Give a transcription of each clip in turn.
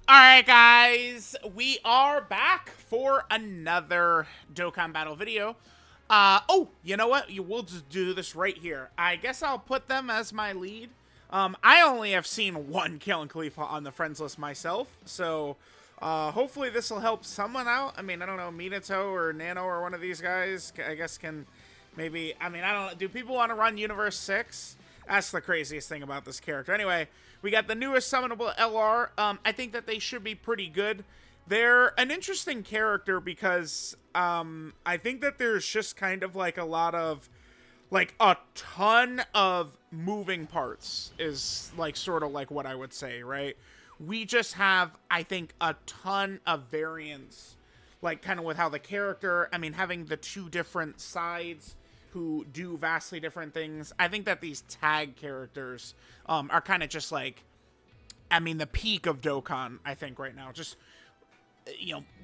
Alright guys, we are back for another Dokkan battle video. Oh, you know what? We'll just do this right here. I guess I'll put them as my lead. I only have seen one Kale Caulifla on the friends list myself, so hopefully this will help someone out. I mean, I don't know, Minato or Nano or one of these guys, I guess can maybe, I don't know, do people want to run Universe 6? That's the craziest thing about this character. Anyway, we got the newest summonable LR. I think that they should be pretty good. They're an interesting character because I think that there's just kind of like a lot of, like a ton of moving parts is like sort of like what I would say, right? We just have, I think, a ton of variance, like kind of with how the character, having the two different sides who do vastly different things. I think that these tag characters are kind of just like, the peak of Dokkan, I think, right now. Just,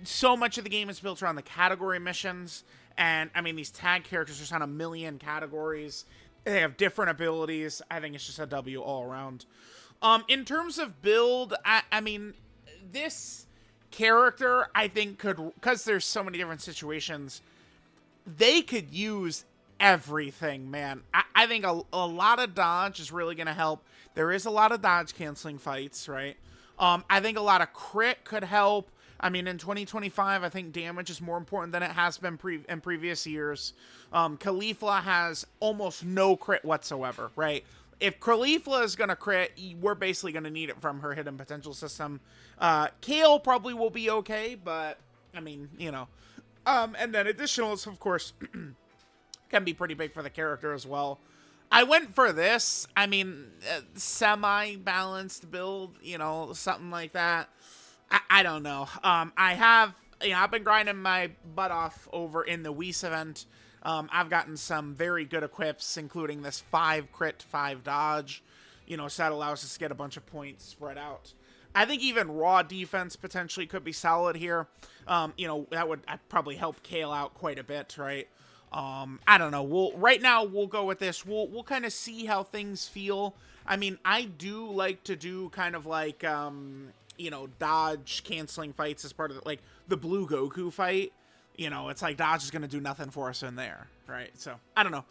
so much of the game is built around the category missions. And, these tag characters are just on a million categories. They have different abilities. I think it's just a W all around. In terms of build, this character, I think, could, because there's so many different situations, they could use everything, man. I think a lot of dodge is really going to help. There is a lot of dodge canceling fights, right? I think a lot of crit could help. In 2025, I think damage is more important than it has been in previous years. Caulifla has almost no crit whatsoever, right? If Caulifla is going to crit, we're basically going to need it from her hidden potential system. Kale probably will be okay, but, and then additionals, of course, can be pretty big for the character as well. I went for this, semi-balanced build, something like that. I don't know. I've been grinding my butt off over in the Whis event. I've gotten some very good equips, including this 5 crit, 5 dodge, so that allows us to get a bunch of points spread out. I think even raw defense potentially could be solid here. That would probably help Kale out quite a bit, right? I don't know. Right now we'll go with this. We'll kind of see how things feel. I do like to do kind of like, dodge canceling fights as part of like the blue Goku fight. It's like dodge is going to do nothing for us in there, right? So I don't know.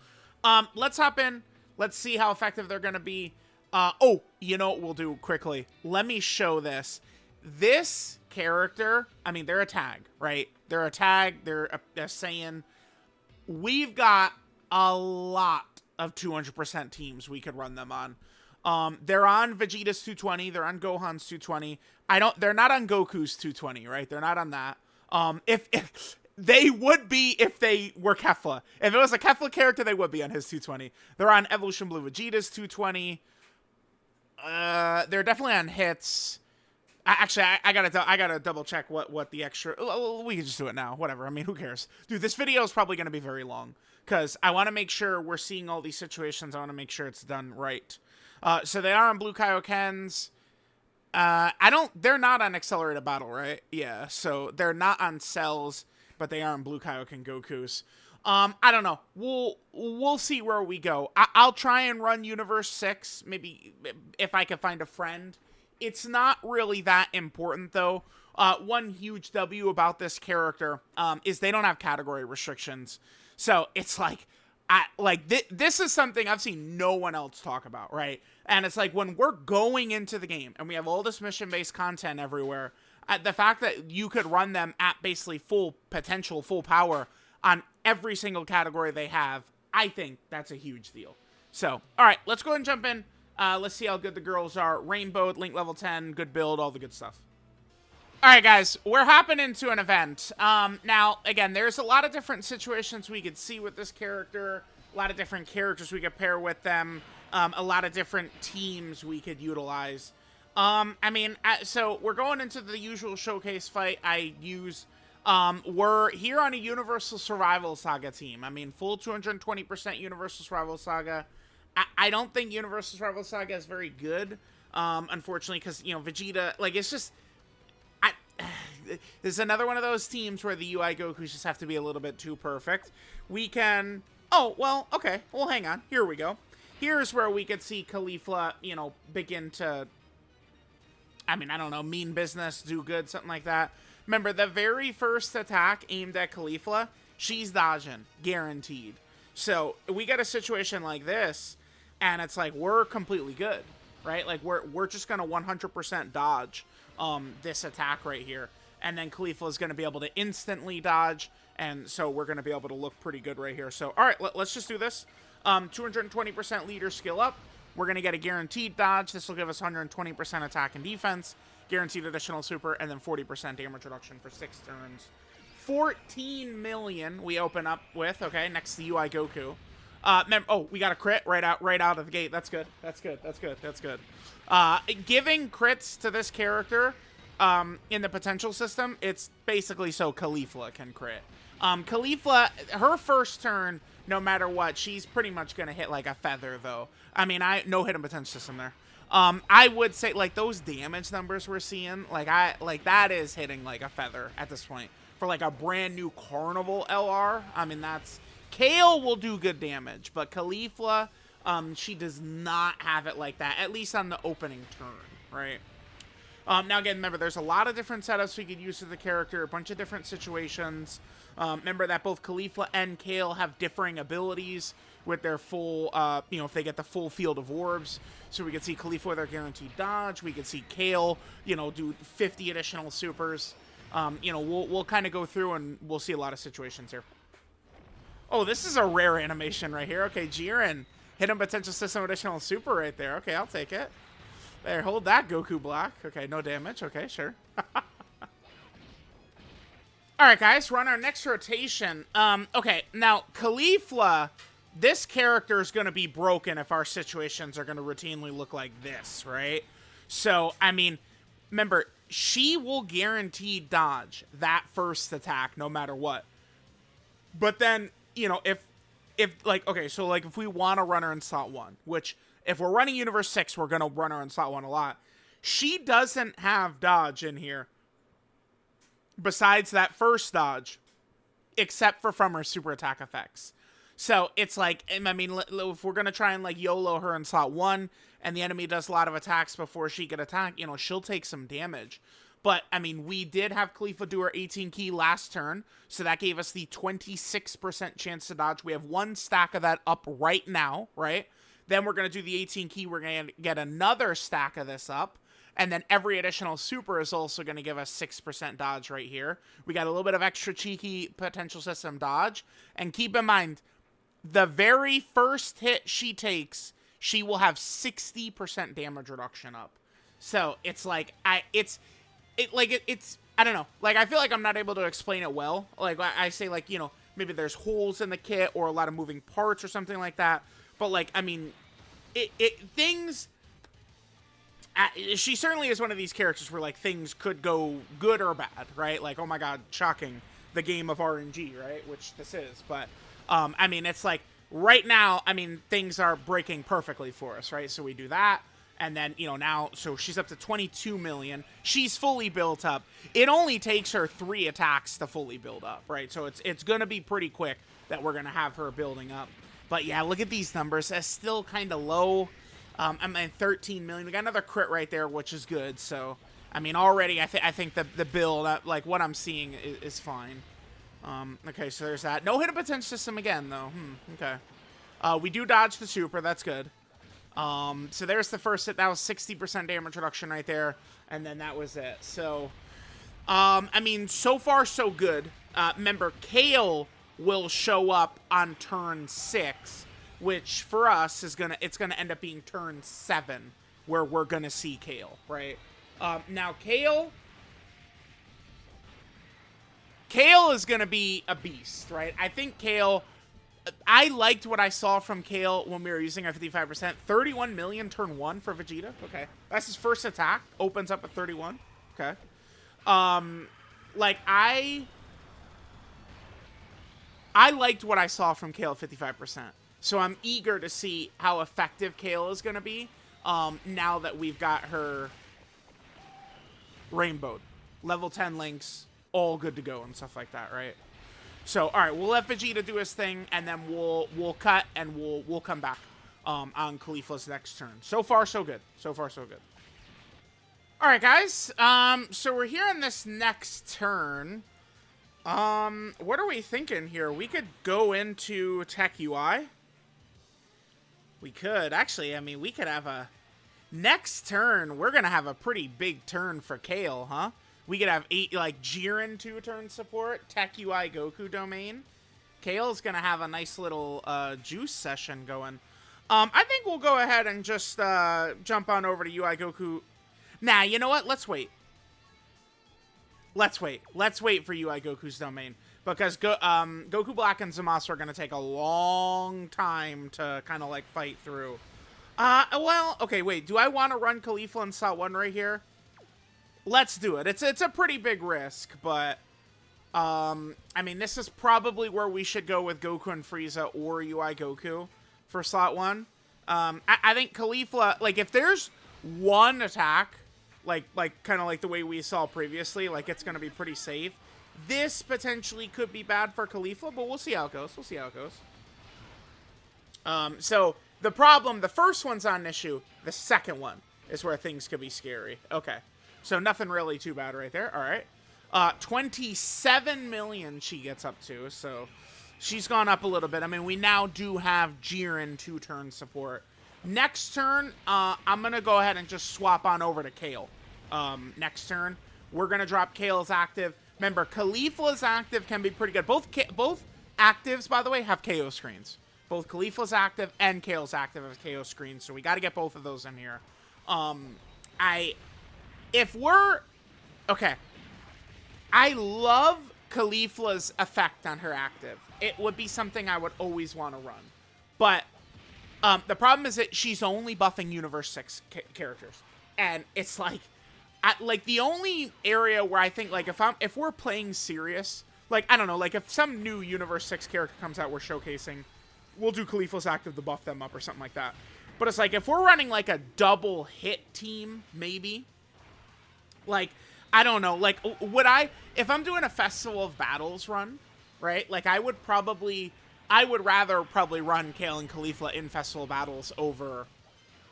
Let's hop in. Let's see how effective they're going to be. Oh, you know what we'll do quickly? Let me show this. This character, they're a tag, right? They're a tag. They're a Saiyan. We've got a lot of 200% teams we could run them on. They're on Vegeta's 220. They're on Gohan's 220. They're not on Goku's 220, right? They're not on that. If they would be if they were Kefla. If it was a Kefla character, they would be on his 220. They're on Evolution Blue Vegeta's 220. They're definitely on hits. Actually, I gotta double check what the extra. We can just do it now. Whatever. Who cares, dude? This video is probably gonna be very long because I want to make sure we're seeing all these situations. I want to make sure it's done right. So they are on Blue Kaioken's. They're not on Accelerated Battle, right? Yeah. So they're not on Cells, but they are on Blue Kaioken Goku's. I don't know. We'll see where we go. I'll try and run Universe 6, maybe if I can find a friend. It's not really that important, though. One huge W about this character is they don't have category restrictions. So it's like, this is something I've seen no one else talk about, right? And it's like when we're going into the game and we have all this mission-based content everywhere, the fact that you could run them at basically full potential, full power on every single category they have, I think that's a huge deal. So, all right, let's go ahead and jump in. Let's see how good the girls are. Rainbow, Link level 10, good build, all the good stuff. Alright guys, we're hopping into an event. Now, again, there's a lot of different situations we could see with this character. A lot of different characters we could pair with them. A lot of different teams we could utilize. So we're going into the usual showcase fight I use. We're here on a Universal Survival Saga team. Full 220% Universal Survival Saga. I don't think Universal Survival Saga is very good, unfortunately, because, Vegeta, it's just, this is another one of those teams where the UI Gokus just have to be a little bit too perfect. We can, oh, well, okay, well, hang on, here we go. Here's where we could see Caulifla, begin to, I mean, I don't know, mean business, do good, something like that. Remember, the very first attack aimed at Caulifla, she's dodging, guaranteed. So we get a situation like this, and it's like, we're completely good, right? Like, we're just going to 100% dodge this attack right here. And then Caulifla is going to be able to instantly dodge, and so we're going to be able to look pretty good right here. So, all right, let's just do this. 220% leader skill up. We're going to get a guaranteed dodge. This will give us 120% attack and defense, guaranteed additional super, and then 40% damage reduction for 6 turns. 14 million we open up with, okay, next to UI Goku. Oh, we got a crit right out of the gate. That's good. That's good. That's good. That's good. Giving crits to this character in the potential system, it's basically so Caulifla can crit. Caulifla, her first turn, no matter what, she's pretty much going to hit like a feather, though. I mean, no hidden potential system there. I would say, like, those damage numbers we're seeing, like that is hitting like a feather at this point. For like a brand new Carnival LR, I mean, that's... Kale will do good damage, but Caulifla, she does not have it like that, at least on the opening turn, right? Now, again, remember, there's a lot of different setups we could use with the character, a bunch of different situations. Remember that both Caulifla and Kale have differing abilities with their full, if they get the full field of orbs. So we could see Caulifla with their guaranteed dodge. We could see Kale, do 50 additional supers. We'll kind of go through and we'll see a lot of situations here. Oh, this is a rare animation right here. Okay, Jiren, hidden potential system additional super right there. Okay, I'll take it. There, hold that, Goku block. Okay, no damage. Okay, sure. Alright, guys, we're on our next rotation. Okay, now, Caulifla, this character is going to be broken if our situations are going to routinely look like this, right? So, I mean, remember, she will guarantee dodge that first attack no matter what. But then, if we want to run her in slot 1, which... If we're running Universe 6, we're going to run her in slot 1 a lot. She doesn't have dodge in here besides that first dodge, except for from her super attack effects. So it's like, I mean, if we're going to try and like YOLO her in slot 1 and the enemy does a lot of attacks before she can attack, she'll take some damage. But, I mean, we did have Caulifla do her 18 key last turn, so that gave us the 26% chance to dodge. We have 1 stack of that up right now, right? Then we're going to do the 18 key. We're going to get another stack of this up. And then every additional super is also going to give us 6% dodge right here. We got a little bit of extra cheeky potential system dodge. And keep in mind, the very first hit she takes, she will have 60% damage reduction up. So it's like, it's I don't know. Like, I feel like I'm not able to explain it well. Like, I say, like, maybe there's holes in the kit or a lot of moving parts or something like that. But, like, I mean, she certainly is one of these characters where, like, things could go good or bad, right? Like, oh my god, shocking, the game of RNG, right? Which this is. But, I mean, it's like, right now, I mean, things are breaking perfectly for us, right? So we do that. And then, now, so she's up to 22 million. She's fully built up. It only takes her 3 attacks to fully build up, right? So it's going to be pretty quick that we're going to have her building up. But yeah, look at these numbers. That's still kind of low. I mean, 13 million. We got another crit right there, which is good. So, I mean, already I think the build, like what I'm seeing is fine. Okay, so there's that. No hidden potential system again, though. Okay. We do dodge the super. That's good. So there's the first hit. That was 60% damage reduction right there. And then that was it. So, I mean, so far so good. Remember, Kale will show up on turn 6, which for us is it's gonna end up being turn 7, where we're gonna see Kale, right? Now Kale is gonna be a beast, right? I think Kale, I liked what I saw from Kale when we were using our 55%. 31 million turn 1 for Vegeta. Okay, that's his first attack. Opens up at 31. Okay. Like I liked what I saw from Kale 55%. So I'm eager to see how effective Kale is going to be now that we've got her rainbowed. Level 10 links, all good to go and stuff like that, right? So, all right, we'll let Vegeta do his thing, and then we'll cut, and we'll come back on Caulifla's next turn. So far, so good. So far, so good. All right, guys. So we're here in this next turn. What are we thinking here? We could go into Tech UI. We could. Actually, I mean, we could have a... Next turn, we're going to have a pretty big turn for Kale, huh? We could have 8, like, Jiren 2-turn support, Tech UI Goku domain. Kale's going to have a nice little juice session going. I think we'll go ahead and just jump on over to UI Goku. Nah, you know what? Let's wait. Let's wait. Let's wait for UI Goku's domain. Because Goku Black and Zamasu are going to take a long time to kind of, like, fight through. Well, okay, wait. Do I want to run Caulifla in slot 1 right here? Let's do it. It's a pretty big risk, but... I mean, this is probably where we should go with Goku and Frieza or UI Goku for slot 1. I think Caulifla, like, if there's one attack... Like kind of like the way we saw previously, like, it's going to be pretty safe. This potentially could be bad for Caulifla, but we'll see how it goes. We'll see how it goes. So, the problem, the first one's not an issue. The second one is where things could be scary. Okay. So, nothing really too bad right there. All right. 27 million she gets up to, so she's gone up a little bit. I mean, we now do have Jiren 2-turn support. Next turn, I'm going to go ahead and just swap on over to Kale. Next turn, we're going to drop Kale's active. Remember, Caulifla's active can be pretty good. Both actives, by the way, have KO screens. Both Caulifla's active and Kale's active have KO screens, so we got to get both of those in here. Okay. I love Caulifla's effect on her active. It would be something I would always want to run. But... the problem is that she's only buffing Universe 6 characters. And it's like, the only area where I think, like, if we're playing serious, like, I don't know, like, if some new Universe 6 character comes out we're showcasing, we'll do Caulifla's active to buff them up or something like that. But it's like, if we're running, like, a double hit team, maybe, like, I don't know, like, if I'm doing a Festival of Battles run, right, like, I would rather probably run Kale and Caulifla in Festival Battles over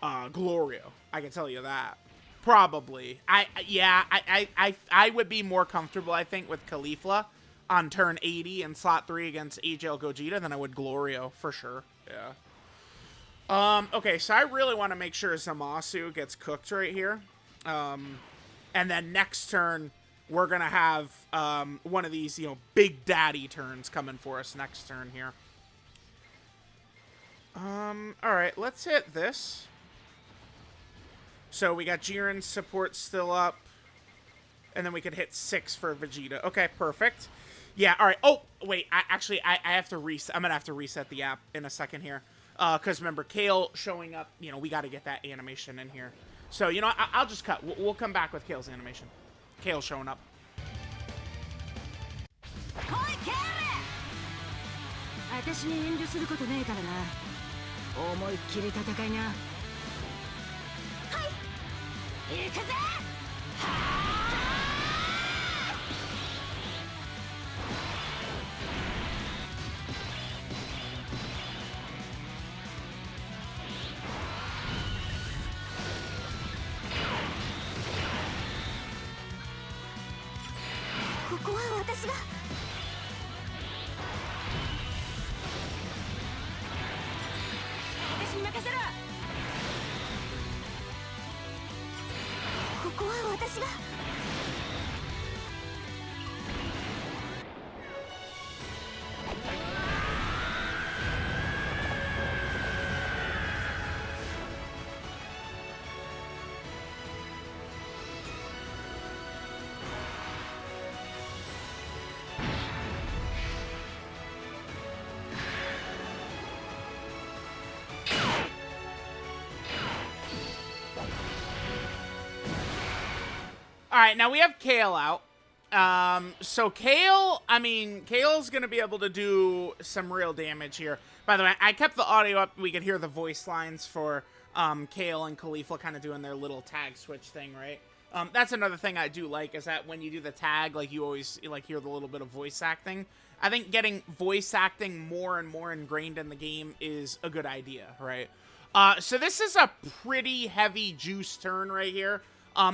Glorio. I can tell you that. Probably. I would be more comfortable, I think, with Caulifla on turn 80 in slot 3 against AJL Gogeta than I would Glorio, for sure. Yeah. Okay, so I really want to make sure Zamasu gets cooked right here. And then next turn, we're going to have one of these, Big Daddy turns coming for us next turn here. Alright, let's hit this. So we got Jiren's support still up. And then we could hit 6 for Vegeta. Okay, perfect. Yeah, alright. Oh, wait, I have to reset. I'm gonna have to reset the app in a second here. Because remember, Kale showing up, we gotta get that animation in here. So, I'll just cut. We'll come back with Kale's animation. Kale showing up. 私に遠慮することないからな。思いっきり戦いな。はい、行くぜ。ここは私が。ここは私が。Alright, now we have Kale out. So Kale, Kale's gonna be able to do some real damage here. By the way, I kept the audio up. We could hear the voice lines for Kale and Caulifla kind of doing their little tag switch thing, right? That's another thing I do like, is that when you do the tag, like, you always, like, hear the little bit of voice acting. I think getting voice acting more and more ingrained in the game is a good idea, right? So this is a pretty heavy juice turn right here.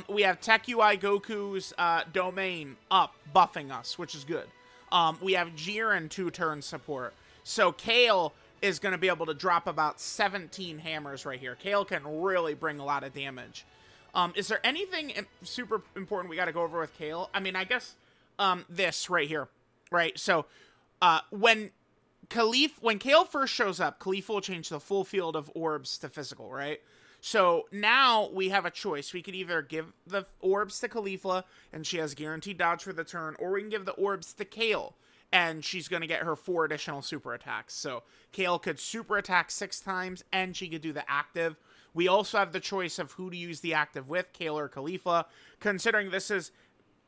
We have Tech UI Goku's domain up, buffing us, which is good. We have Jiren 2-turn support. So Kale is going to be able to drop about 17 hammers right here. Kale can really bring a lot of damage. Is there anything super important we got to go over with Kale? I mean, I guess this right here, right? So when Kale first shows up, Caulifla will change the full field of orbs to physical, right? So now we have a choice. We could either give the orbs to Caulifla, and she has guaranteed dodge for the turn, or we can give the orbs to Kale, and she's going to get her 4 additional super attacks. So Kale could super attack 6 times, and she could do the active. We also have the choice of who to use the active with, Kale or Caulifla, considering this is,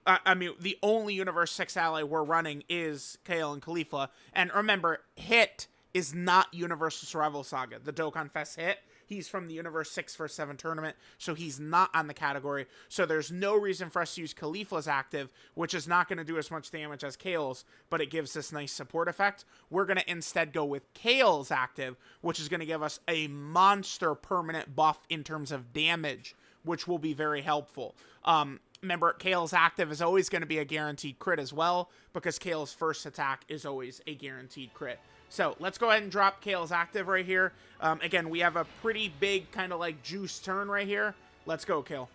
I mean, the only Universe 6 ally we're running is Kale and Caulifla. And remember, Hit is not Universal Survival Saga. The Dokkan Fest Hit, he's from the Universe 6 vs 7 tournament, so he's not on the category. So there's no reason for us to use Caulifla's active, which is not going to do as much damage as Kale's, but it gives this nice support effect. We're going to instead go with Kale's active, which is going to give us a monster permanent buff in terms of damage, which will be very helpful. Remember, Kale's active is always going to be a guaranteed crit as well, because Kale's first attack is always a guaranteed crit. So let's go ahead and drop Kale's active right here. Again, we have a pretty big kind of like juice turn right here. Let's go, Kale.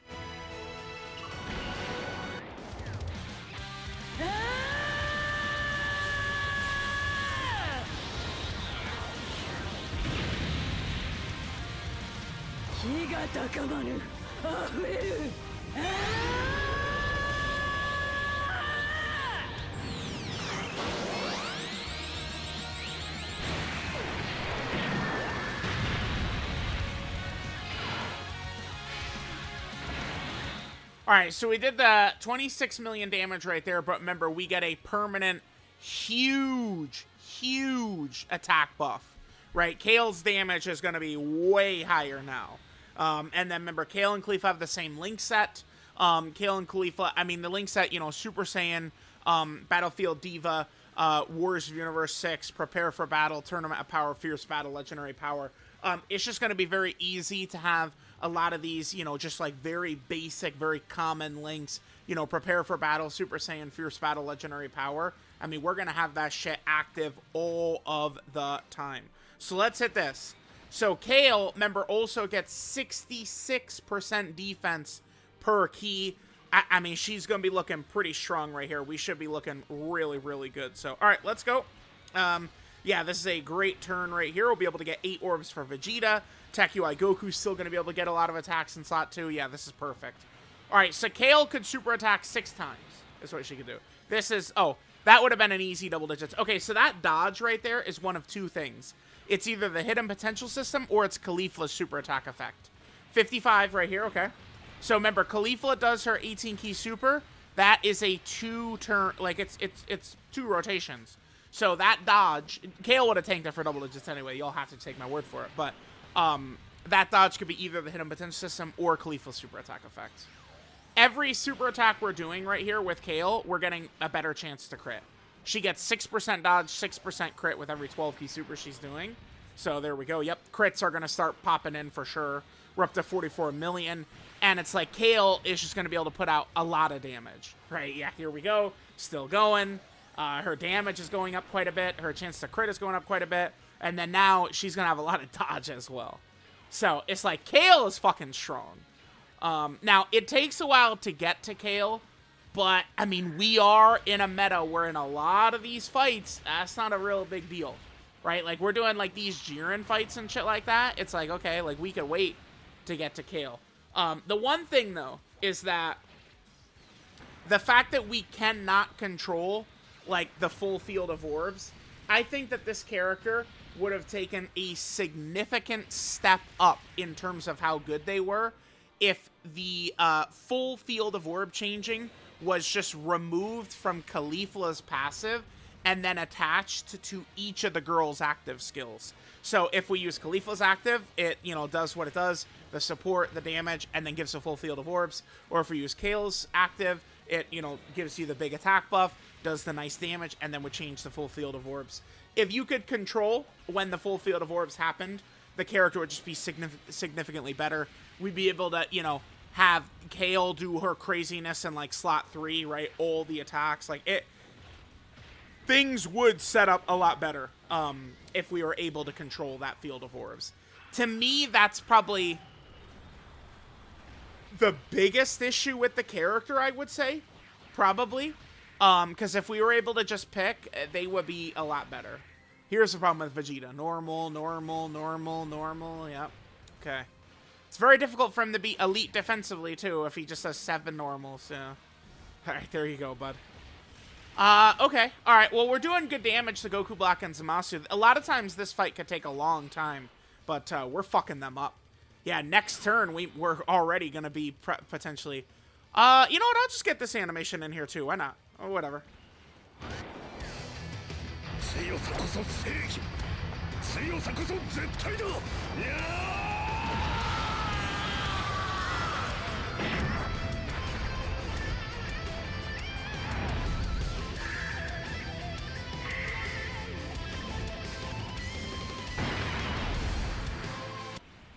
Alright, so we did the 26 million damage right there, but remember, we get a permanent, huge attack buff, right? Kale's damage is going to be way higher now. And then remember, Kale and Caulifla have the same link set. Kale and Caulifla, I mean, the link set, you know, Super Saiyan, Battlefield Diva, Wars of Universe 6, Prepare for Battle, Tournament of Power, Fierce Battle, Legendary Power. It's just going to be very easy to have a lot of these, you know, just like very basic, very common links, you know, Prepare for Battle, Super Saiyan, Fierce Battle, Legendary Power. I mean, we're going to have that shit active all of the time. So let's hit this. So Kale, remember, also gets 66% defense per key. I mean, she's going to be looking pretty strong right here. We should be looking really good. So, all right, let's go. Yeah, this is a great turn right here. We'll be able to get 8 orbs for Vegeta. Tech UI Goku's still going to be able to get a lot of attacks in slot 2. Yeah, this is perfect. All right, so Kale could super attack 6 times. That's what she could do. This is, oh, that would have been an easy double digits. Okay, so that dodge right there is one of 2 things. It's either the hidden potential system or it's Caulifla's super attack effect. 55 right here, okay. So remember, Caulifla does her 18 key super. That is a 2 turn, like it's 2 rotations. So that dodge, Kale would have tanked it for double digits anyway. You'll have to take my word for it. But that dodge could be either the hidden potential system or Caulifla's super attack effect. Every super attack we're doing right here with Kale, we're getting a better chance to crit. She gets 6% dodge, 6% crit with every 12 key super she's doing. So there we go. Yep, crits are going to start popping in for sure. We're up to 44 million. And it's like Kale is just going to be able to put out a lot of damage. Right, yeah, here we go. Still going. Her damage is going up quite a bit. Her chance to crit is going up quite a bit. And then now she's going to have a lot of dodge as well. So it's like Kale is fucking strong. Now, it takes a while to get to Kale. But, I mean, we are in a meta where in a lot of these fights, that's not a real big deal. Right? Like, we're doing, like, these Jiren fights and shit like that. It's like, okay, like, we could wait to get to Kale. The one thing, though, is that the fact that we cannot control, like, the full field of orbs, I think that this character would have taken a significant step up in terms of how good they were if the full field of orb changing was just removed from Caulifla's passive and then attached to each of the girls' active skills. So if we use Caulifla's active, it, you know, does what it does, the support, the damage, and then gives a full field of orbs. Or if we use Kale's active, it, you know, gives you the big attack buff, does the nice damage, and then would change the full field of orbs. If you could control when the full field of orbs happened, the character would just be significantly better. We'd be able to, you know, have Kale do her craziness in like slot 3, right? All the attacks, like things would set up a lot better if we were able to control that field of orbs. To me, that's probably the biggest issue with the character, I would say, probably. Because if we were able to just pick, they would be a lot better. Here's the problem with Vegeta. Normal, normal, normal, normal. Yep. Okay. It's very difficult for him to be elite defensively, too, if he just has 7 normals. So. Alright, there you go, bud. Okay. Alright, well, we're doing good damage to Goku Black and Zamasu. A lot of times this fight could take a long time, but we're fucking them up. Yeah, next turn, we're already going to be potentially... you know what? I'll just get this animation in here, too. Why not? Or whatever.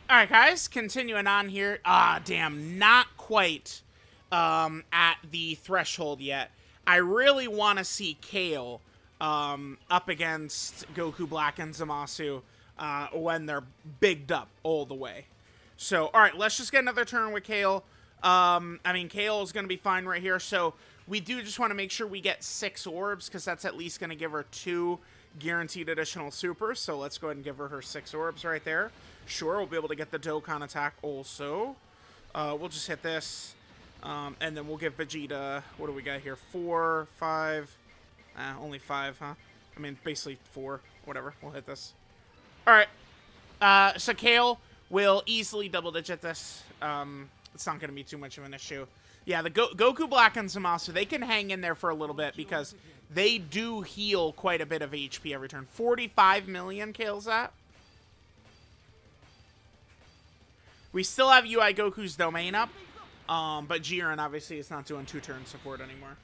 Alright, guys, continuing on here. Ah, damn, not quite at the threshold yet. I really want to see Kale up against Goku Black and Zamasu when they're bigged up all the way. So, alright, let's just get another turn with Kale. I mean, Kale is going to be fine right here. So, we do just want to make sure we get 6 orbs, because that's at least going to give her 2 guaranteed additional supers. So, let's go ahead and give her 6 orbs right there. Sure, we'll be able to get the Dokkan attack also. We'll just hit this. And then we'll give Vegeta, what do we got here? 4, 5, only 5, huh? I mean, basically 4, whatever. We'll hit this. Alright, so Kale will easily double-digit this. It's not going to be too much of an issue. Yeah, the Goku Black and Zamasu, they can hang in there for a little bit because they do heal quite a bit of HP every turn. 45 million Kale's at. We still have UI Goku's domain up, but Jiren obviously is not doing 2-turn support anymore.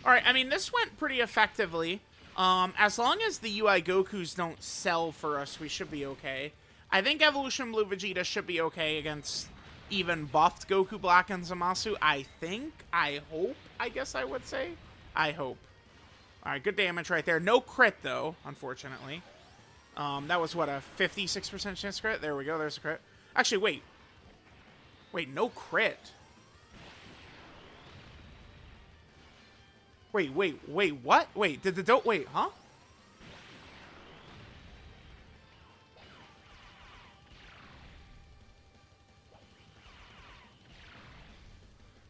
Alright, I mean, this went pretty effectively. As long as the UI Gokus don't sell for us, we should be okay. I think Evolution Blue Vegeta should be okay against even buffed Goku Black and Zamasu. I think. I hope, I guess I would say. I hope. Alright, good damage right there. No crit, though, unfortunately. That was, what, a 56% chance crit? There we go, there's a crit. Actually, wait. Wait, no crit. Wait, what? Wait, did the wait, huh?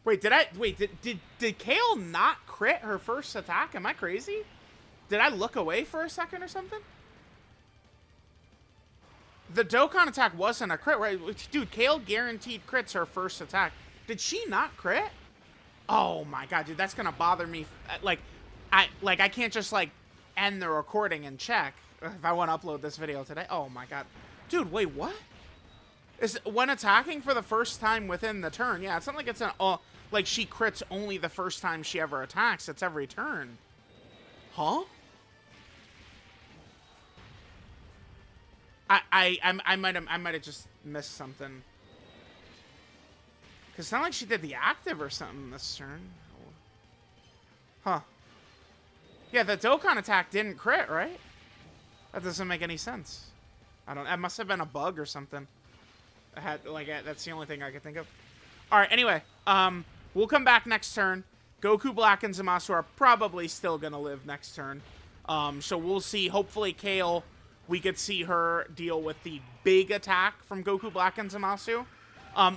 Wait, did Kale not crit her first attack? Am I crazy? Did I look away for a second or something? The Dokkan attack wasn't a crit, right? Dude, Kale guaranteed crits her first attack. Did she not crit? Oh my god, dude, that's gonna bother me. I can't just, like, end the recording and check if I want to upload this video today. Oh my god. Dude, wait, what? Is when attacking for the first time within the turn. Yeah, it's not like it's an, like she crits only the first time she ever attacks. It's every turn. Huh? I might have just missed something. Cause it's not like she did the active or something this turn. Huh. Yeah, the Dokkan attack didn't crit, right? That doesn't make any sense. I don't. It must have been a bug or something. I had that's the only thing I could think of. All right. Anyway, we'll come back next turn. Goku Black and Zamasu are probably still gonna live next turn. So we'll see. Hopefully, Kale, we could see her deal with the big attack from Goku Black and Zamasu.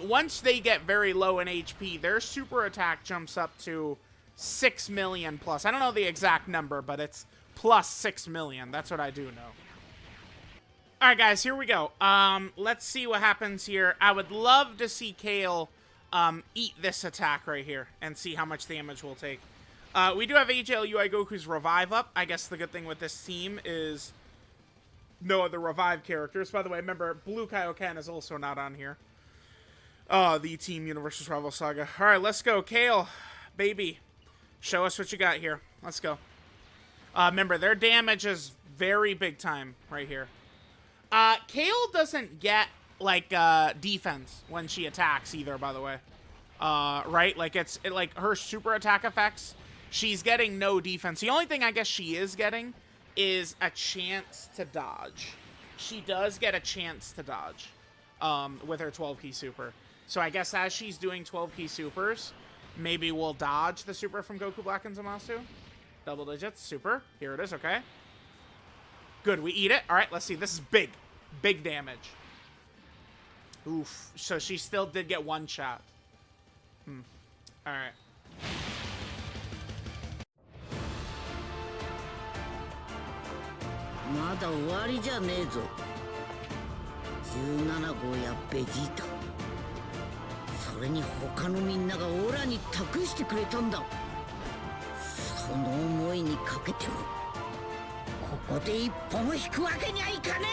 Once they get very low in HP, their super attack jumps up to 6 million plus. I don't know the exact number, but it's plus 6 million. That's what I do know. All right, guys, here we go. Let's see what happens here. I would love to see Kale eat this attack right here and see how much damage we'll take. We do have AJL UI Goku's revive up. I guess the good thing with this team is no other revive characters. By the way, remember, Blue Kaioken is also not on here. The Team Universe's Rival Saga. All right, let's go. Kale, baby, show us what you got here. Let's go. Remember, their damage is very big time right here. Kale doesn't get, like, defense when she attacks either, by the way. right? Like, like, her super attack effects, she's getting no defense. The only thing I guess she is getting is a chance to dodge. She does get a chance to dodge with her 12-key super. So I guess as she's doing 12-key supers, maybe we'll dodge the super from Goku Black and Zamasu. Double digits, super. Here it is, okay. Good, we eat it. All right, let's see. This is big. Big damage. Oof. So she still did get one shot. All right. Mada owari ja ne zo. 17号やベジータ。それに他のみんながオラに託してくれたんだ。その思いにかけても、ここで一歩も引くわけにはいかね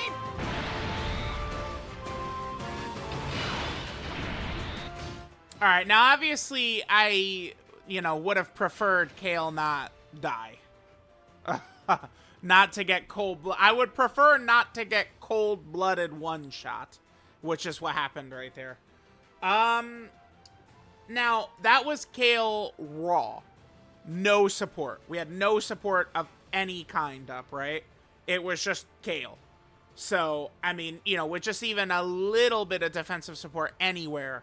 え。Alright, now obviously I, would have preferred Kale not die. Not to get I would prefer not to get cold-blooded one-shot, which is what happened right there. Now, that was Kale raw. No support. We had no support of any kind up, right? It was just Kale. So, I mean, with just even a little bit of defensive support anywhere,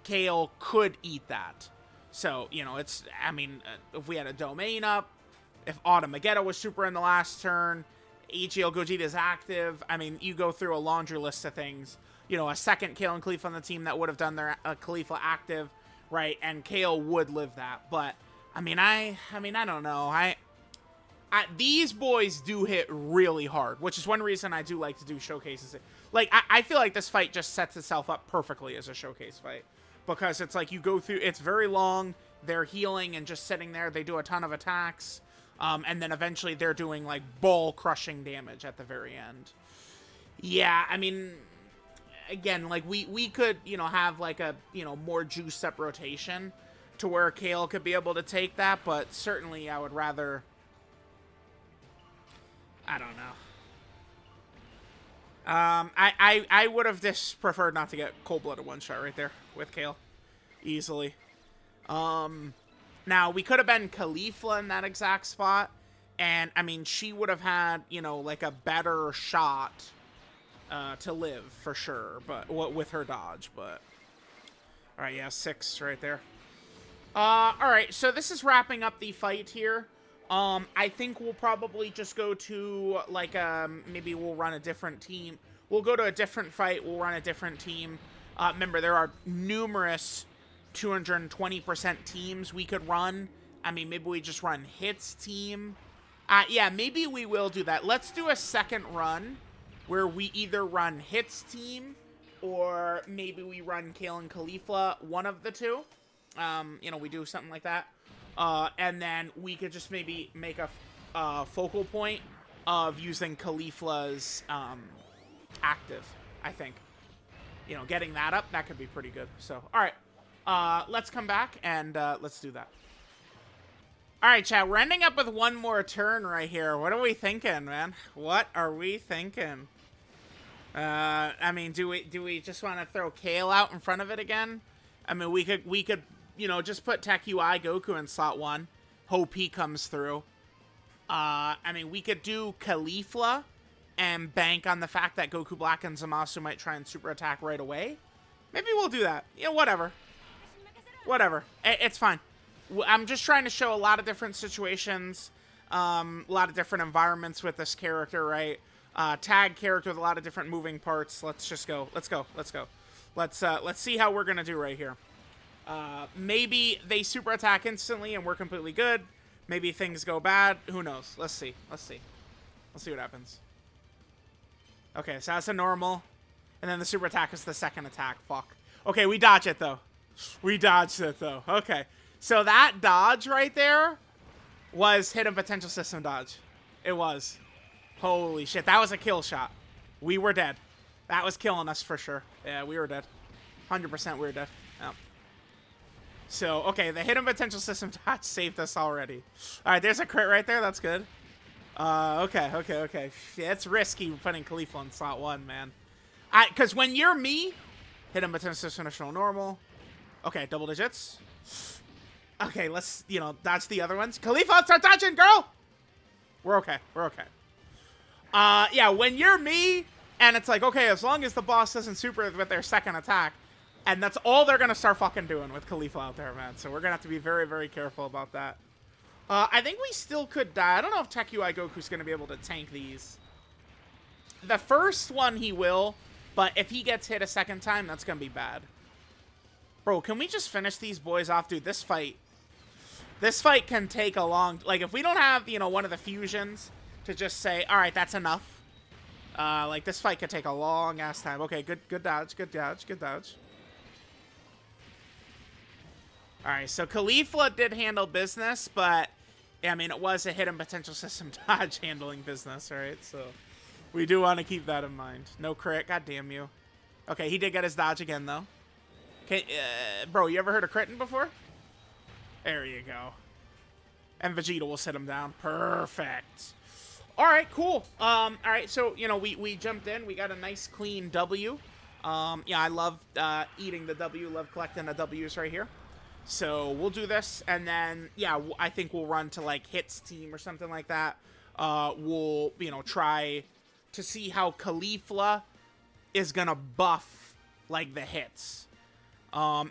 Kale could eat that. So, it's, if we had a domain up, if Automagetta was super in the last turn, Ichio Gogeta's active, you go through a laundry list of things. A second Kale and Caulifla on the team that would have done their Caulifla active, right? And Kale would live that. But, I don't know. These boys do hit really hard, which is one reason I do like to do showcases. Like, I feel like this fight just sets itself up perfectly as a showcase fight. Because it's like you go through, it's very long, they're healing and just sitting there, they do a ton of attacks. And then eventually they're doing, like, ball-crushing damage at the very end. Yeah, again, like, we could, have, like, a, more juiced-up rotation to where Kale could be able to take that, but certainly I would rather... I don't know. I would have just preferred not to get cold-blooded one-shot right there with Kale. Easily. Now, we could have been Caulifla in that exact spot, and, she would have had, like a better shot to live, for sure, but with her dodge, but... Alright, yeah, 6 right there. Alright, so this is wrapping up the fight here. I think we'll probably just go to, like, maybe we'll run a different team. We'll go to a different fight, we'll run a different team. Remember, there are numerous 220% teams we could run. Maybe we just run Hit's team. Yeah, maybe we will do that. Let's do a second run where we either run Hit's team or maybe we run Kale and Caulifla, one of the two. We do something like that. And then we could just maybe make a focal point of using Caulifla's active, I think. Getting that up, that could be pretty good. So, alright. Let's come back and let's do that. Alright, chat, we're ending up with one more turn right here. What are we thinking, man? What are we thinking? Do we just want to throw Kale out in front of it again? We could just put Tech UI Goku in slot 1. Hope he comes through. We could do Caulifla and bank on the fact that Goku Black and Zamasu might try and super attack right away. Maybe we'll do that. Whatever. Whatever. It's fine. I'm just trying to show a lot of different situations, a lot of different environments with this character, right? Tag character with a lot of different moving parts. Let's just go. Let's go. Let's go. Let's see how we're gonna do right here. Maybe they super attack instantly and we're completely good. Maybe things go bad. Who knows? Let's see. Let's see. Let's see what happens. Okay, so that's a normal. And then the super attack is the second attack. Fuck. Okay, we dodge it, though. We dodged it, though. Okay. So that dodge right there was hidden potential system dodge. It was. Holy shit. That was a kill shot. We were dead. That was killing us for sure. Yeah, we were dead. 100% we were dead. Yep. So, okay, the hidden potential system dodge saved us already. All right, there's a crit right there. That's good. Okay. It's risky putting Caulifla in slot 1, man. Because when you're me, hidden potential system initial normal. Okay, double digits. Okay, let's, you know, dodge the other ones. Caulifla, start dodging, girl! We're okay. We're okay. Yeah, when you're me, and it's like, okay, as long as the boss doesn't super with their second attack, and that's all they're gonna start fucking doing with Caulifla out there, man. So we're gonna have to be very, very careful about that. I think we still could die. I don't know if Tech UI Goku's gonna be able to tank these. The first one he will, but if he gets hit a second time, that's gonna be bad. Bro, can we just finish these boys off? Dude, this fight can take a long... Like, if we don't have, you know, one of the fusions to just say, all right, that's enough. Like, this fight could take a long-ass time. Okay, good dodge, good dodge, good dodge. All right, so Caulifla did handle business, but, I mean, it was a hidden potential system dodge handling business, all right? So, we do want to keep that in mind. No crit, god damn you. Okay, he did get his dodge again, though. Okay, bro, you ever heard of critting before? There you go. And Vegeta will sit him down. Perfect. All right, cool. All right, so, you know, we jumped in. We got a nice, clean W. Yeah, I love eating the W. Love collecting the W's right here. So we'll do this, and then, yeah, I think we'll run to, like, Hits team or something like that. We'll, you know, try to see how Caulifla is going to buff, like, the hits.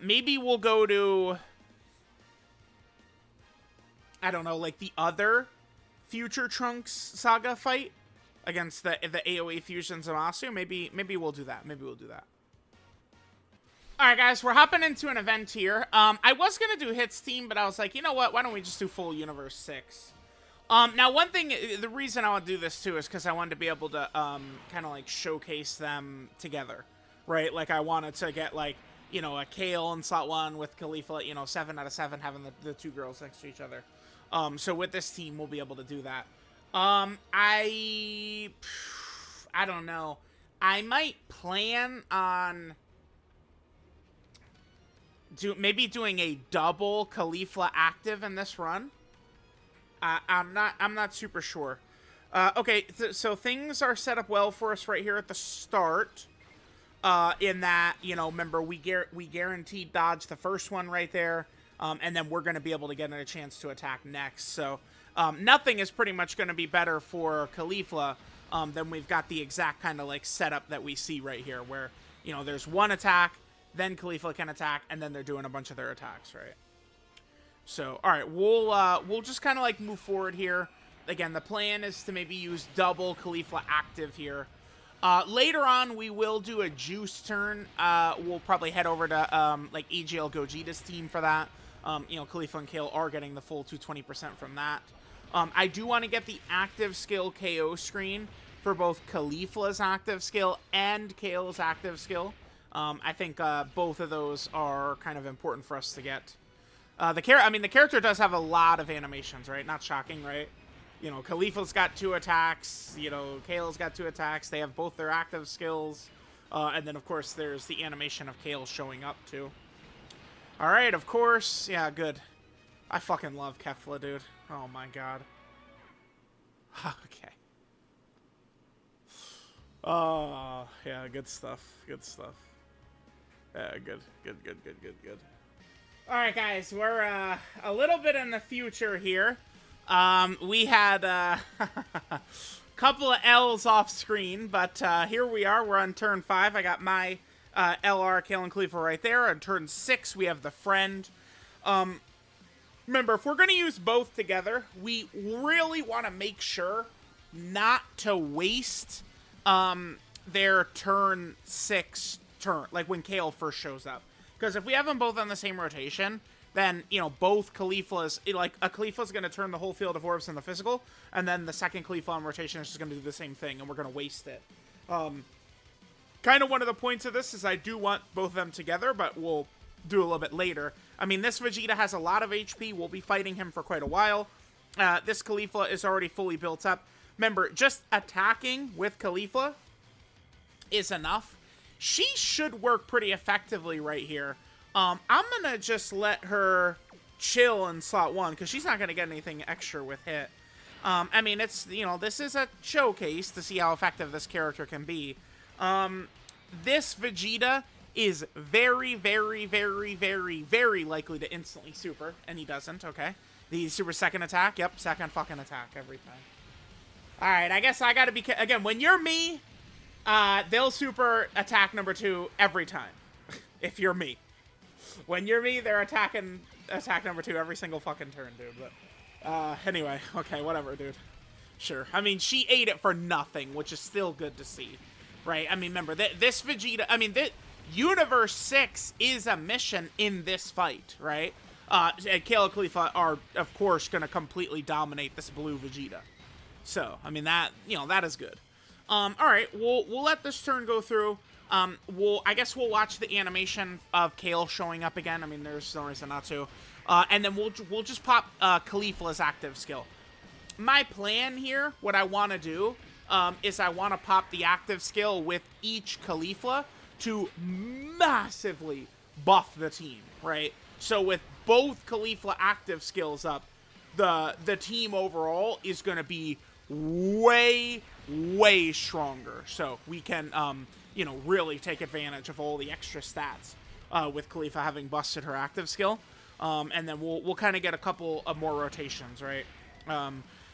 Maybe we'll go to... I don't know, like the other Future Trunks Saga fight against the AoE Fusion Zamasu. Maybe we'll do that. Maybe we'll do that. Alright, guys, we're hopping into an event here. I was going to do Hits team, but I was like, you know what? Why don't we just do full Universe 6? Now, one thing, the reason I want to do this, too, is because I wanted to be able to kind of, like, showcase them together, right? Like, I wanted to get, like, you know, a Kale in slot 1 with Caulifla, you know, 7 out of 7, having the two girls next to each other. So with this team, we'll be able to do that. I don't know. I might plan on maybe doing a double Caulifla active in this run. I'm not super sure. Okay, so things are set up well for us right here at the start. In that, you know, remember, we guaranteed dodge the first one right there. And then we're going to be able to get a chance to attack next. So, nothing is pretty much going to be better for Caulifla than we've got the exact kind of, like, setup that we see right here. Where, you know, there's one attack, then Caulifla can attack, and then they're doing a bunch of their attacks, right? So, alright, we'll just kind of, like, move forward here. Again, the plan is to maybe use double Caulifla active here. Later on, we will do a juice turn. We'll probably head over to, like, EGL Gogeta's team for that. You know, Caulifla and Kale are getting the full 220% from that. I do want to get the active skill KO screen for both Caulifla's active skill and Kale's active skill. I think both of those are kind of important for us to get. The character does have a lot of animations, right? Not shocking, right? You know, Caulifla's got 2 attacks. You know, Kale's got 2 attacks. They have both their active skills. And then, of course, there's the animation of Kale showing up, too. Alright, of course. Yeah, good. I fucking love Kefla, dude. Oh, my God. Okay. Oh, yeah, good stuff. Good stuff. Yeah, good. Good. Alright, guys. We're a little bit in the future here. We had a couple of L's off screen, but here we are. We're on turn 5. I got my LR, Kale and Caulifla right there. On turn 6, we have the friend. Remember, if we're going to use both together, we really want to make sure not to waste their turn 6 turn, like when Kale first shows up. Because if we have them both on the same rotation, then, you know, both Caulifla's, like, a Caulifla's going to turn the whole field of orbs in the physical, and then the second Caulifla on rotation is just going to do the same thing, and we're going to waste it. Kind of one of the points of this is I do want both of them together, but we'll do a little bit later. I mean, this Vegeta has a lot of HP. We'll be fighting him for quite a while. This Caulifla is already fully built up. Remember, just attacking with Caulifla is enough. She should work pretty effectively right here. I'm going to just let her chill in slot 1, because she's not going to get anything extra with hit. I mean, it's, you know, this is a showcase to see how effective this character can be. This Vegeta is very, very, very, very, very likely to instantly super, and he doesn't, okay. The super second attack, yep, second fucking attack every time. Alright, I guess I gotta be, again, when you're me, they'll super attack number 2 every time. If you're me. When you're me, they're attacking attack number 2 every single fucking turn, dude. But, anyway, okay, whatever, dude. Sure. I mean, she ate it for nothing, which is still good to see, right? I mean, remember, this Vegeta, I mean, Universe 6 is a mission in this fight, right? Kale Caulifla are, of course, going to completely dominate this blue Vegeta. So, I mean, that, you know, that is good. Alright, we'll let this turn go through. I guess we'll watch the animation of Kale showing up again. I mean, there's no reason not to. And then we'll just pop Caulifla's active skill. My plan here, what I want to do, is I want to pop the active skill with each Caulifla to massively buff the team, right? So with both Caulifla active skills up, the team overall is going to be way, way stronger. So we can, you know, really take advantage of all the extra stats with Caulifla having busted her active skill. And then we'll kind of get a couple of more rotations, right?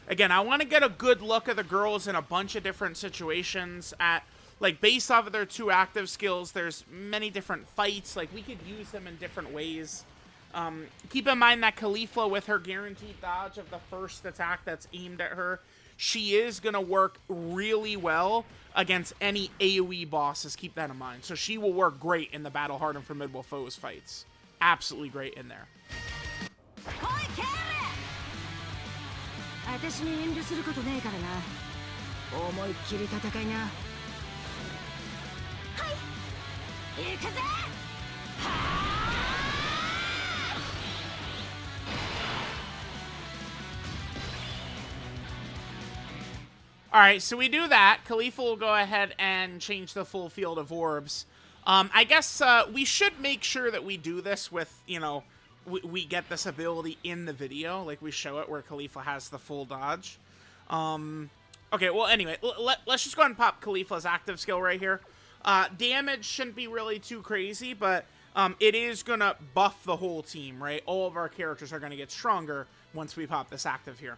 Again, I want to get a good look at the girls in a bunch of different situations at, like, based off of their 2 active skills, there's many different fights. Like, we could use them in different ways. Keep in mind that Caulifla, with her guaranteed dodge of the first attack that's aimed at her, she is going to work really well against any AoE bosses. Keep that in mind. So she will work great in the Battle Hard and Formidable Foes fights. Absolutely great in there. 私に遠慮することねえからな。思いっきり戦いな。はい、行くぜ。Alright, so we do that. Caulifla will go ahead and change the full field of orbs. I guess we should make sure that we do this with, you know, we get this ability in the video. Like, we show it where Caulifla has the full dodge. Okay, well, anyway, let's just go ahead and pop Caulifla's active skill right here. Damage shouldn't be really too crazy, but it is going to buff the whole team, right? All of our characters are going to get stronger once we pop this active here.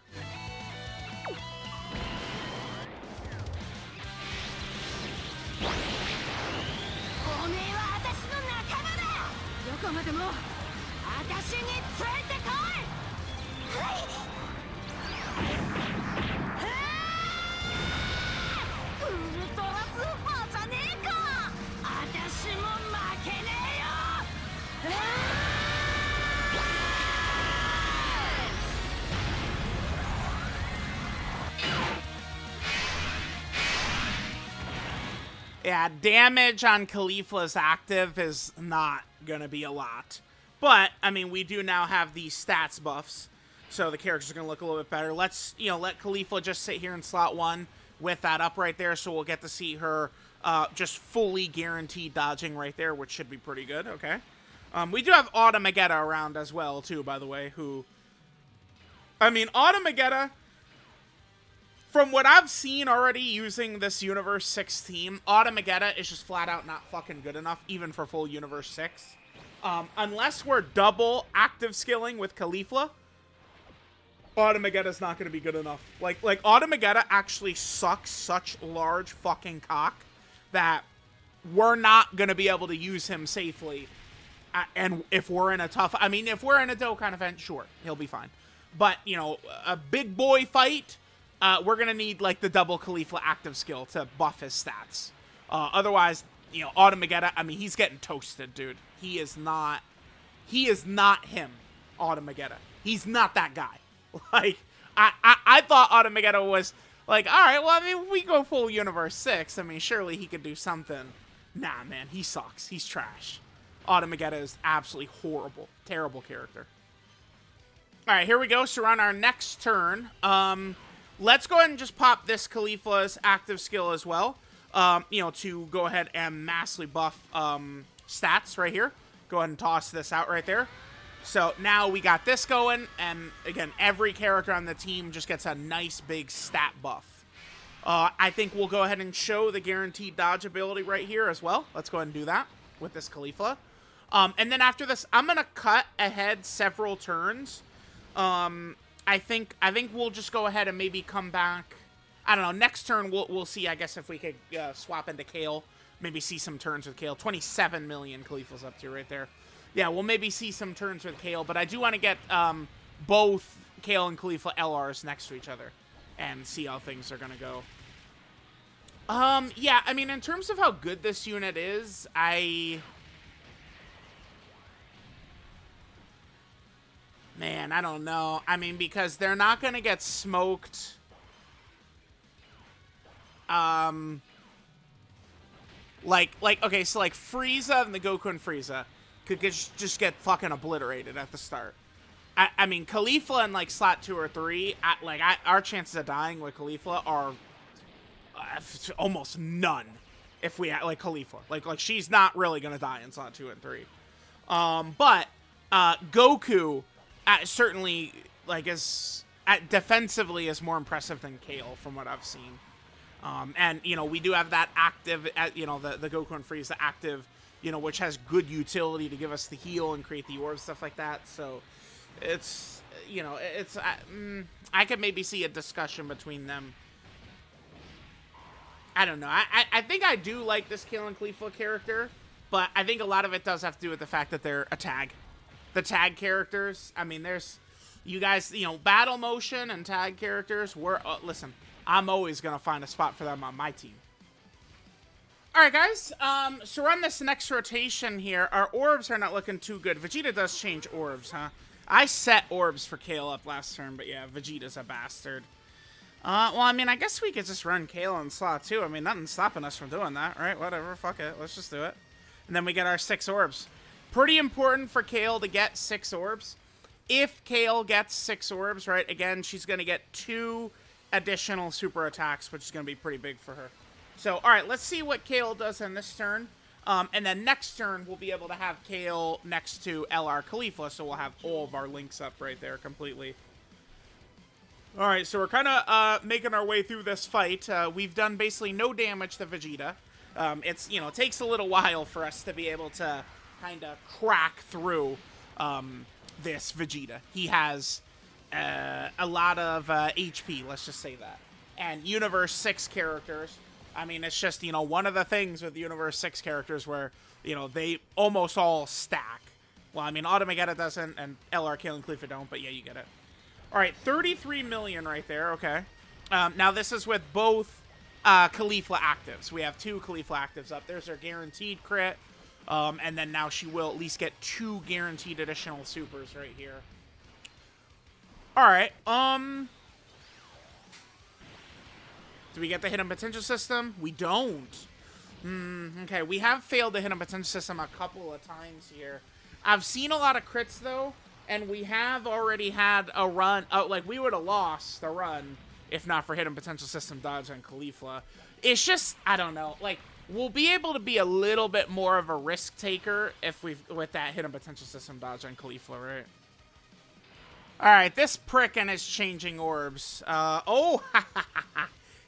どこまでも私についてこい。はい。ウルトラスーパーじゃねえか。私も負けねえよ。Yeah, damage on Caulifla's active is not gonna be a lot. But, I mean, we do now have these stats buffs, so the characters are gonna look a little bit better. Let's, you know, let Caulifla just sit here in slot 1 with that up right there, so we'll get to see her just fully guaranteed dodging right there, which should be pretty good, okay? We do have Automagetta around as well, too, by the way, who... I mean, Automagetta... From what I've seen already using this Universe 6 team, Automagetta is just flat out not fucking good enough, even for full Universe 6. Unless we're double active skilling with Caulifla, Automagetta's not going to be good enough. Like Automagetta actually sucks such large fucking cock that we're not going to be able to use him safely. And if we're in a tough... I mean, if we're in a Dokkan event, sure, he'll be fine. But, you know, a big boy fight... we're going to need, like, the double Caulifla active skill to buff his stats. Otherwise, you know, Automagetta, I mean, he's getting toasted, dude. He is not him, Automagetta. He's not that guy. Like, I thought Automagetta was, like, alright, well, I mean, we go full Universe 6. I mean, surely he could do something. Nah, man, he sucks. He's trash. Automagetta is absolutely horrible. Terrible character. Alright, here we go. So we're on our next turn. Let's go ahead and just pop this Caulifla's active skill as well. You know, to go ahead and massively buff stats right here. Go ahead and toss this out right there. So now we got this going, and again, every character on the team just gets a nice big stat buff. I think we'll go ahead and show the guaranteed dodge ability right here as well. Let's go ahead and do that. with this Caulifla. And then after this, I'm gonna cut ahead several turns. I think we'll just go ahead and maybe come back. I don't know. Next turn, we'll see. I guess if we could swap into Kale, maybe see some turns with Kale. 27 million Caulifla's up to right there. Yeah, we'll maybe see some turns with Kale, but I do want to get both Kale and Caulifla LRs next to each other and see how things are gonna go. Yeah, I mean, in terms of how good this unit is, Man, I don't know. I mean, because they're not gonna get smoked. Okay, so like Frieza and the Goku and Frieza could just get fucking obliterated at the start. I mean, Caulifla in like slot 2 or 3, our chances of dying with Caulifla are almost none. If we like Caulifla, like she's not really gonna die in slot 2 and 3. But Goku certainly is defensively is more impressive than Kale from what I've seen. And you know, we do have that active, you know, the Goku and Frieza active, you know, which has good utility to give us the heal and create the orbs, stuff like that. So it's, you know, it's I could maybe see a discussion between them. I don't know. I think I do like this Kale and Caulifla character, but I think a lot of it does have to do with the fact that they're a tag. The tag characters, I mean, there's, you guys, you know, battle motion and tag characters, listen, I'm always going to find a spot for them on my team. Alright, guys, so run this next rotation here. Our orbs are not looking too good. Vegeta does change orbs, huh? I set orbs for Kale up last turn, but yeah, Vegeta's a bastard. Well, I mean, I guess we could just run Kale in slot 2. I mean, nothing's stopping us from doing that, right? Whatever, fuck it. Let's just do it. And then we get our 6 orbs. Pretty important for Kale to get 6 orbs. If Kale gets 6 orbs, right, again, she's going to get 2 additional super attacks, which is going to be pretty big for her. So, alright, let's see what Kale does in this turn. And then next turn, we'll be able to have Kale next to LR Caulifla, so we'll have all of our links up right there completely. Alright, so we're kind of making our way through this fight. We've done basically no damage to Vegeta. It's, you know, it takes a little while for us to be able to kind of crack through this Vegeta. He has a lot of HP, let's just say that. And Universe 6 characters, I mean, it's just, you know, one of the things with Universe 6 characters where, you know, they almost all stack. Well, I mean, Automagetta doesn't, and LR, Kale, and Caulifla don't, but yeah, you get it. Alright, 33 million right there, okay. Now, this is with both Caulifla actives. We have 2 Caulifla actives up. There's our guaranteed crit. And then now she will at least get 2 guaranteed additional supers right here. Alright, do we get the hidden potential system? We don't. Okay, we have failed the hidden potential system a couple of times here. I've seen a lot of crits, though, and we have already had a run. Like, we would have lost the run if not for hidden potential system dodge on Caulifla. It's just, I don't know, like, we'll be able to be a little bit more of a risk taker if with that hidden potential system dodge on Caulifla, right? Alright, this prick and his changing orbs. Oh,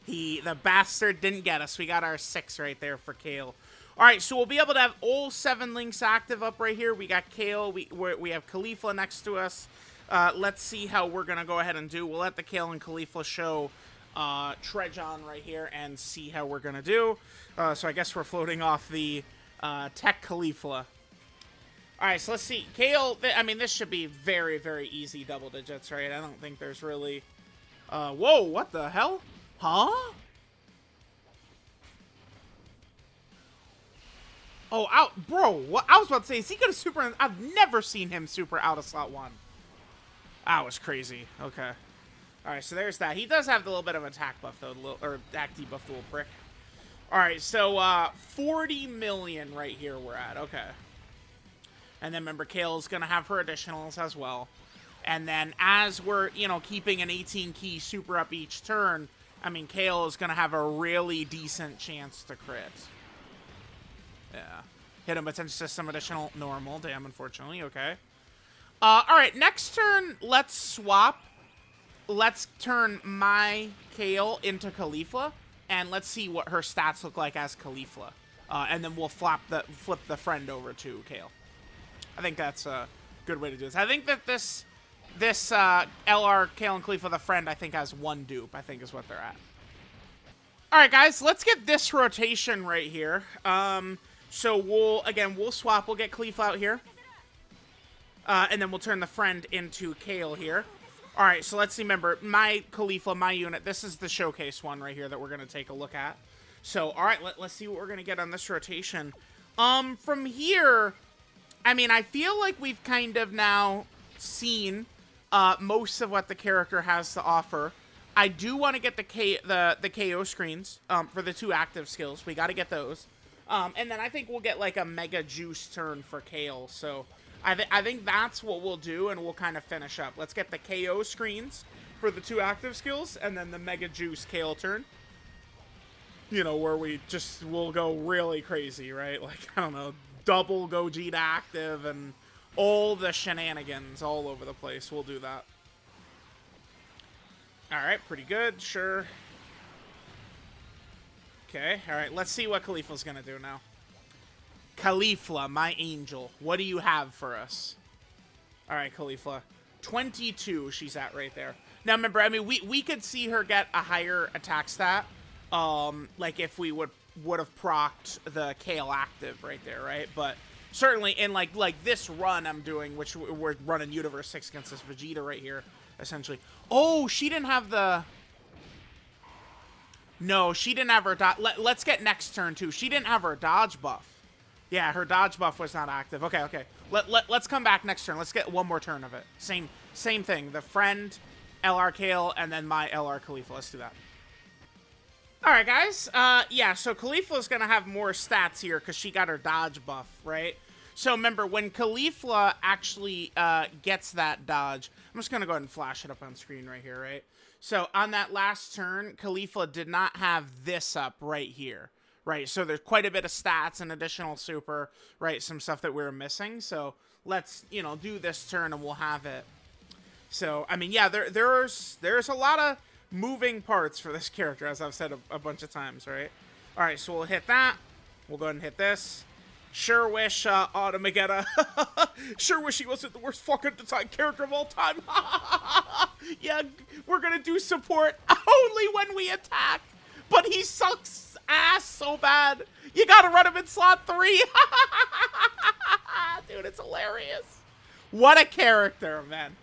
the bastard didn't get us. We got our 6 right there for Kale. Alright, so we'll be able to have all 7 links active up right here. We got Kale, we have Caulifla next to us. Let's see how we're going to go ahead and do. We'll let the Kale and Caulifla show trudge on right here and see how we're going to do. So I guess we're floating off the Tech Caulifla. Alright, so let's see. Kale, I mean, this should be very, very easy double digits, right? I don't think there's really... whoa, what the hell? Huh? Oh, out, bro, what? I was about to say, is he gonna super... I've never seen him super out of slot 1. That was crazy. Okay. Alright, so there's that. He does have a little bit of attack buff, though, or attack debuff, the little prick. Alright, so 40 million right here we're at. Okay. And then remember, Kale's going to have her additionals as well. And then as we're, you know, keeping an 18-key super up each turn, I mean, Kale is going to have a really decent chance to crit. Yeah. Hidden potential system additional normal. Damn, unfortunately. Okay. Alright, next turn, let's swap. Let's turn my Kale into Caulifla. And let's see what her stats look like as Caulifla. and then we'll flip the friend over to Kale. I think that's a good way to do this. I think that this LR Kale and Caulifla the friend, I think, has one dupe, I think is what they're at. Alright guys, let's get this rotation right here. So we'll swap, we'll get Caulifla out here. And then we'll turn the friend into Kale here. Alright, so let's see, remember, my Caulifla, my unit, this is the showcase one right here that we're going to take a look at. So, alright, let's see what we're going to get on this rotation. From here, I mean, I feel like we've kind of now seen most of what the character has to offer. I do want to get the KO screens for the 2 active skills. We got to get those. And then I think we'll get like a mega juice turn for Kale. So I think that's what we'll do, and we'll kind of finish up. Let's get the KO screens for the 2 active skills, and then the mega juice Kale turn. You know, where we'll go really crazy, right? Like, I don't know, double Gogeta active and all the shenanigans all over the place. We'll do that. Alright, pretty good, sure. Okay, alright, let's see what Caulifla's gonna do now. Caulifla, my angel, what do you have for us? Alright, Caulifla. 22 she's at right there. Now remember, I mean, we could see her get a higher attack stat. Like if we would have procced the Kale active right there, right? But certainly in like this run I'm doing, which we're running Universe 6 against this Vegeta right here, essentially. Oh, she didn't have the... No, she didn't have her dodge. Let's get next turn too. She didn't have her dodge buff. Yeah, her dodge buff was not active. Okay, okay. Let's come back next turn. Let's get one more turn of it. Same thing. The friend, LR Kale, and then my LR Caulifla. Let's do that. Alright, guys. Yeah, so Caulifla's gonna have more stats here because she got her dodge buff, right? So remember, when Caulifla actually gets that dodge, I'm just gonna go ahead and flash it up on screen right here, right? So on that last turn, Caulifla did not have this up right here, right? So there's quite a bit of stats and additional super, right? Some stuff that we were missing. So let's, you know, do this turn and we'll have it. So, I mean, yeah, there's a lot of moving parts for this character, as I've said a bunch of times, right? All right, so we'll hit that. We'll go ahead and hit this. Sure wish Automagetta. Sure wish he wasn't the worst fucking designed character of all time. Yeah, we're gonna do support only when we attack. But he sucks ass so bad. You gotta run him in slot 3. Dude, it's hilarious. What a character, man.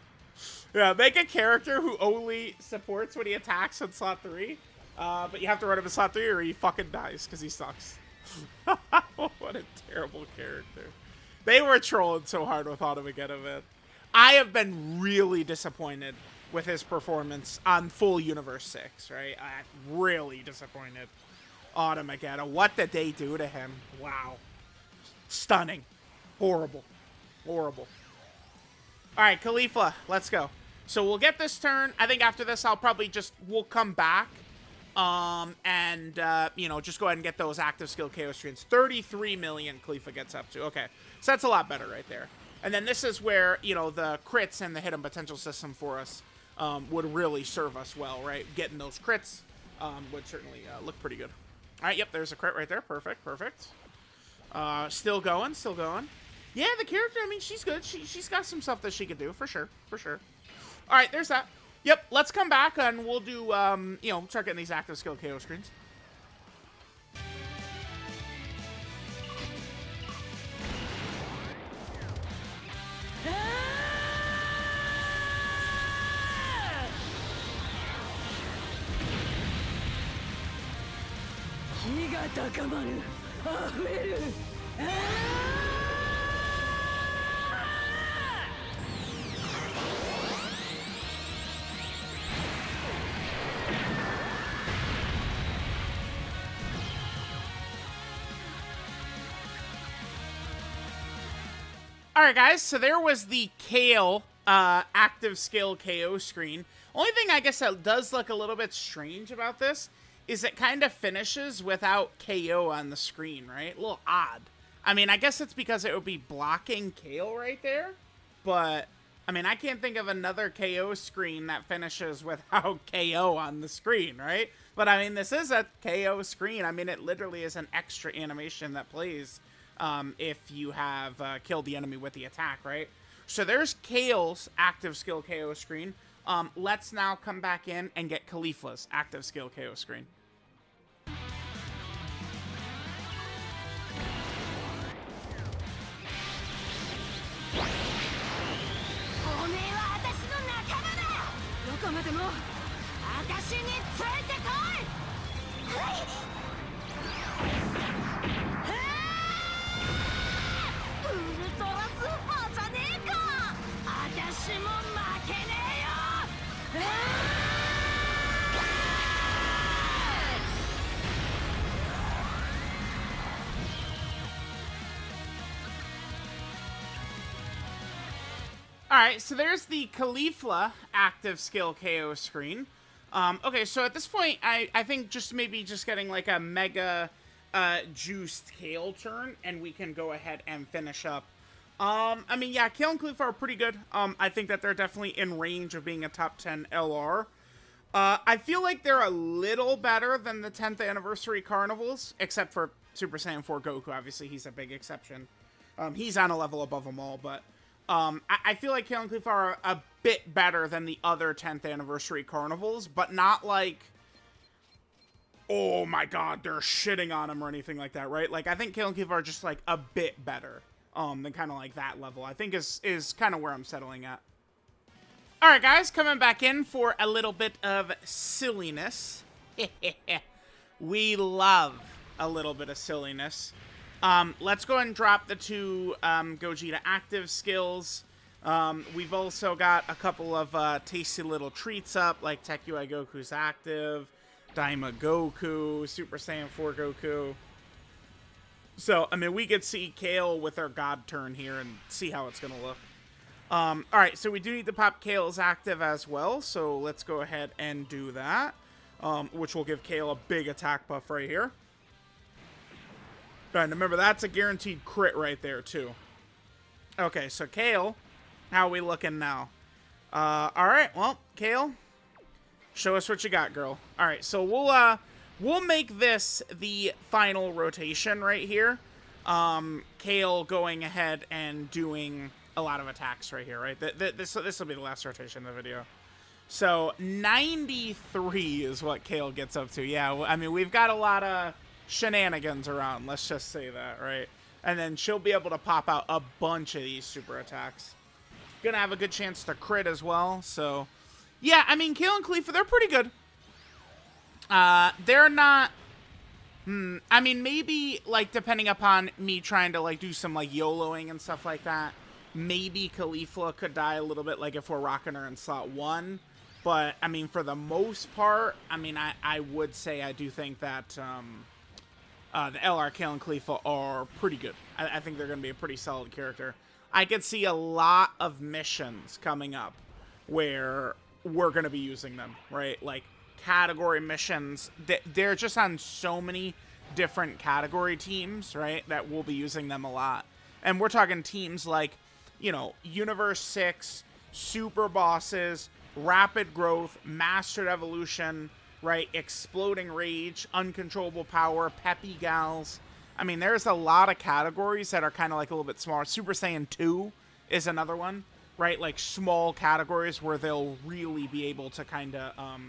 Yeah, make a character who only supports when he attacks in slot 3. But you have to run him in slot 3 or he fucking dies because he sucks. What a terrible character. They were trolling so hard with Automagetta, man. I have been really disappointed with his performance on full Universe 6, right? I'm really disappointed. Automagetta, what did they do to him? Wow. Stunning. Horrible. Horrible. Alright, Caulifla, let's go. So we'll get this turn. I think after this, we'll come back. You know, just go ahead and get those active skill KO streams. 33 million Caulifla gets up to. Okay, so that's a lot better right there. And then this is where, you know, the crits and the hidden potential system for us would really serve us well, right? Getting those crits would certainly look pretty good. All right, yep, there's a crit right there. Perfect, perfect. Still going, still going. Yeah, the character, I mean, she's good. She's got some stuff that she could do, for sure, for sure. All right, there's that. Yep, let's come back and we'll do, you know, start getting these active skill KO screens. Alright guys, so there was the Kale active skill KO screen. Only thing I guess that does look a little bit strange about this is it kind of finishes without KO on the screen, right? A little odd. I mean, I guess it's because it would be blocking Kale right there, but I mean, I can't think of another KO screen that finishes without KO on the screen, right? But I mean, this is a KO screen. I mean, it literally is an extra animation that plays if you have killed the enemy with the attack, right? So there's Kale's active skill KO screen. Let's now come back in and get Caulifla's active skill KO screen. Alright, so there's the Caulifla active skill KO screen. Okay, so at this point, I think just maybe just getting like a mega juiced Kale turn, and we can go ahead and finish up. I mean, yeah, Kale and Caulifla are pretty good. I think that they're definitely in range of being a top 10 LR. I feel like they're a little better than the 10th anniversary Carnivals, except for Super Saiyan 4 Goku. Obviously, he's a big exception. He's on a level above them all, but I feel like Kale and Caulifla are a bit better than the other 10th anniversary Carnivals, but not like, oh my god, they're shitting on him or anything like that, right? Like, I think Kale and Caulifla are just like a bit better than kind of like that level. I think is kind of where I'm settling at. Alright guys, coming back in for a little bit of silliness. We love a little bit of silliness. Let's go ahead and drop the two Gogeta active skills. We've also got a couple of tasty little treats up, like Tekuai Goku's active, Daima Goku, Super Saiyan 4 Goku. So, I mean, we could see Kale with our God turn here and see how it's going to look. Alright, so we do need to pop Kale's active as well, so let's go ahead and do that, which will give Kale a big attack buff right here. Alright, remember, that's a guaranteed crit right there, too. Okay, so Kale, how are we looking now? Alright, well, Kale, show us what you got, girl. Alright, so we'll make this the final rotation right here. Kale going ahead and doing a lot of attacks right here, right? This will be the last rotation of the video. So, 93 is what Kale gets up to. Yeah, I mean, we've got a lot of shenanigans around, let's just say that, right? And then she'll be able to pop out a bunch of these super attacks. Gonna have a good chance to crit as well, so... Yeah, I mean, Kale and Caulifla, they're pretty good. They're not... I mean, maybe, like, depending upon me trying to, like, do some, like, YOLOing and stuff like that, maybe Caulifla could die a little bit, like, if we're rocking her in slot 1. But, I mean, for the most part, I mean, I would say I do think that, the LR Kale and Caulifla are pretty good. I think they're going to be a pretty solid character. I could see a lot of missions coming up where we're going to be using them, right? Like, category missions. They're just on so many different category teams, right, that we'll be using them a lot. And we're talking teams like, you know, Universe 6, Super Bosses, Rapid Growth, Mastered Evolution, right, Exploding Rage, Uncontrollable Power, Peppy Gals. I mean, there's a lot of categories that are kind of like a little bit smaller. Super Saiyan 2 is another one, right? Like small categories where they'll really be able to kind of,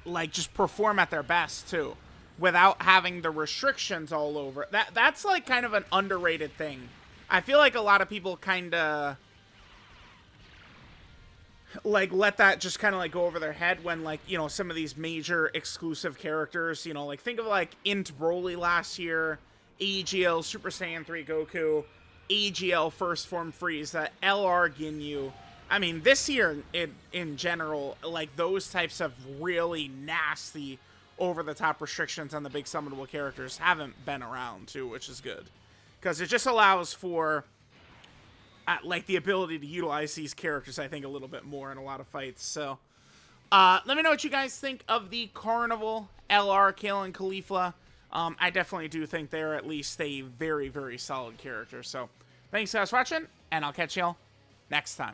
like just perform at their best too, without having the restrictions all over. That's like kind of an underrated thing. I feel like a lot of people kind of like let that just kind of like go over their head when, like, you know, some of these major exclusive characters, you know, like think of like Int Broly last year, AGL Super Saiyan 3 Goku, AGL First Form Frieza, LR Ginyu. I mean, this year in general, like those types of really nasty over-the-top restrictions on the big summonable characters haven't been around too, which is good, because it just allows for like the ability to utilize these characters, I think, a little bit more in a lot of fights. So let me know what you guys think of the Carnival LR Kale and Caulifla. I definitely do think they're at least a very, very solid character. So thanks guys for watching, and I'll catch y'all next time.